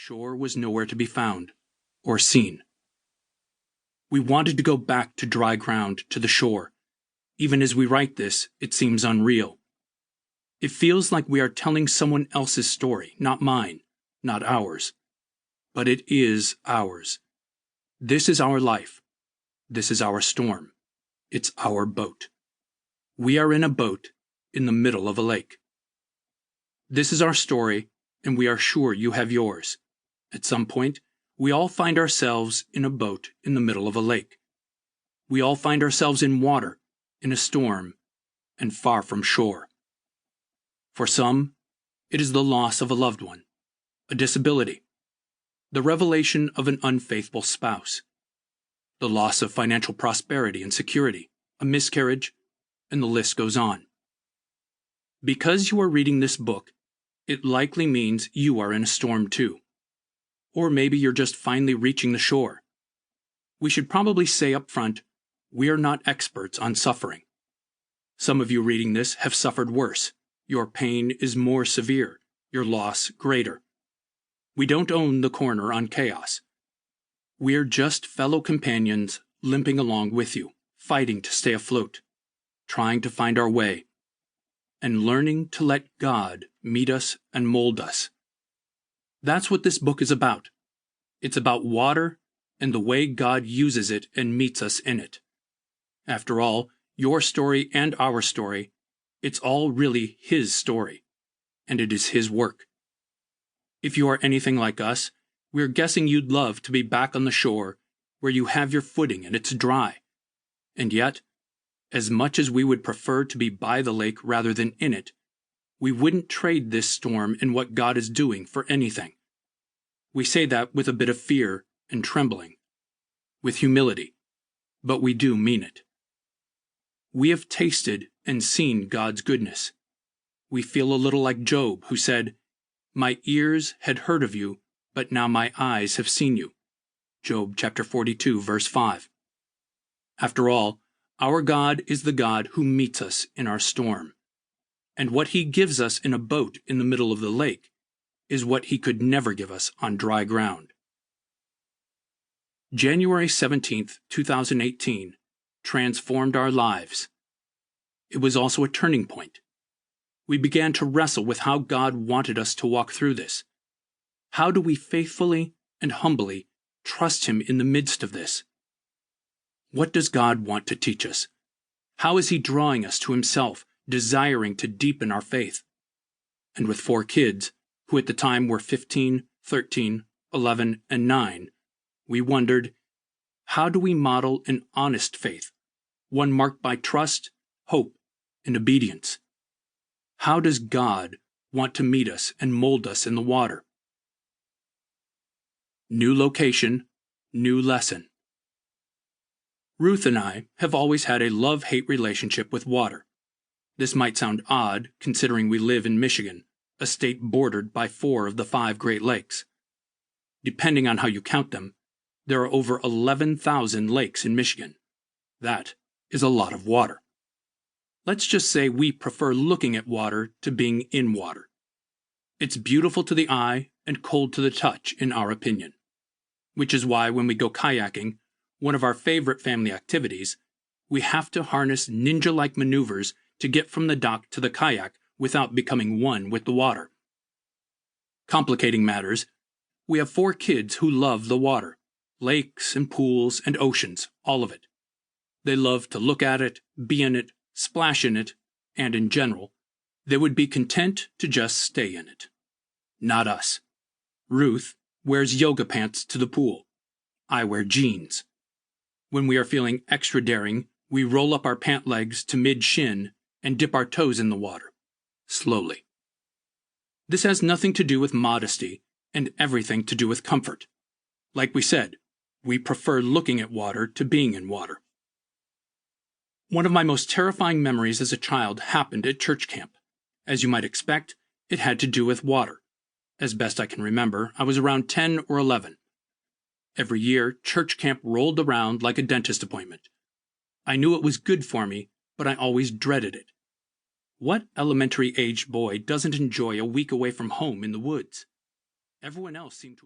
shore was nowhere to be found or seen. We wanted to go back to dry ground, to the shore. Even as we write this, it seems unreal. It feels like we are telling someone else's story, not mine, not ours. But it is ours. This is our life. This is our storm. It's our boat. We are in a boat in the middle of a lake. This is our story, and we are sure you have yours. At some point, we all find ourselves in a boat in the middle of a lake. We all find ourselves in water, in a storm, and far from shore. For some, it is the loss of a loved one, a disability, the revelation of an unfaithful spouse, the loss of financial prosperity and security, a miscarriage, and the list goes on. Because you are reading this book, it likely means you are in a storm too. Or maybe you're just finally reaching the shore. We should probably say up front, we are not experts on suffering. Some of you reading this have suffered worse. Your pain is more severe, your loss greater. We don't own the corner on chaos. We're just fellow companions limping along with you, fighting to stay afloat, trying to find our way, and learning to let God meet us and mold us. That's what this book is about. It's about water and the way God uses it and meets us in it. After all, your story and our story, it's all really His story, and it is His work. If you are anything like us, we're guessing you'd love to be back on the shore where you have your footing and it's dry. And yet, as much as we would prefer to be by the lake rather than in it, we wouldn't trade this storm and what God is doing for anything. We say that with a bit of fear and trembling, with humility, but we do mean it. We have tasted and seen God's goodness. We feel a little like Job, who said, "My ears had heard of you, but now my eyes have seen you." Job chapter 42, verse 5. After all, our God is the God who meets us in our storm. And what He gives us in a boat in the middle of the lake is what He could never give us on dry ground. January 17th, 2018, transformed our lives. It was also a turning point. We began to wrestle with how God wanted us to walk through this. How do we faithfully and humbly trust Him in the midst of this? What does God want to teach us? How is He drawing us to Himself, desiring to deepen our faith? And with 4 kids, who at the time were 15, 13, 11, and 9, we wondered, how do we model an honest faith, one marked by trust, hope, and obedience? How does God want to meet us and mold us in the water? New location, new lesson. Ruth and I have always had a love-hate relationship with water. This might sound odd, considering we live in Michigan, a state bordered by 4 of the 5 Great Lakes. Depending on how you count them, there are over 11,000 lakes in Michigan. That is a lot of water. Let's just say we prefer looking at water to being in water. It's beautiful to the eye and cold to the touch, in our opinion. Which is why when we go kayaking, one of our favorite family activities, we have to harness ninja-like maneuvers to get from the dock to the kayak without becoming one with the water. Complicating matters, we have 4 kids who love the water, lakes and pools and oceans, all of it. They love to look at it, be in it, splash in it, and in general, they would be content to just stay in it. Not us. Ruth wears yoga pants to the pool. I wear jeans. When we are feeling extra daring, we roll up our pant legs to mid-shin and dip our toes in the water, slowly. This has nothing to do with modesty and everything to do with comfort. Like we said, we prefer looking at water to being in water. One of my most terrifying memories as a child happened at church camp. As you might expect, it had to do with water. As best I can remember, I was around 10 or 11. Every year, church camp rolled around like a dentist appointment. I knew it was good for me, but I always dreaded it. What elementary-aged boy doesn't enjoy a week away from home in the woods? Everyone else seemed to...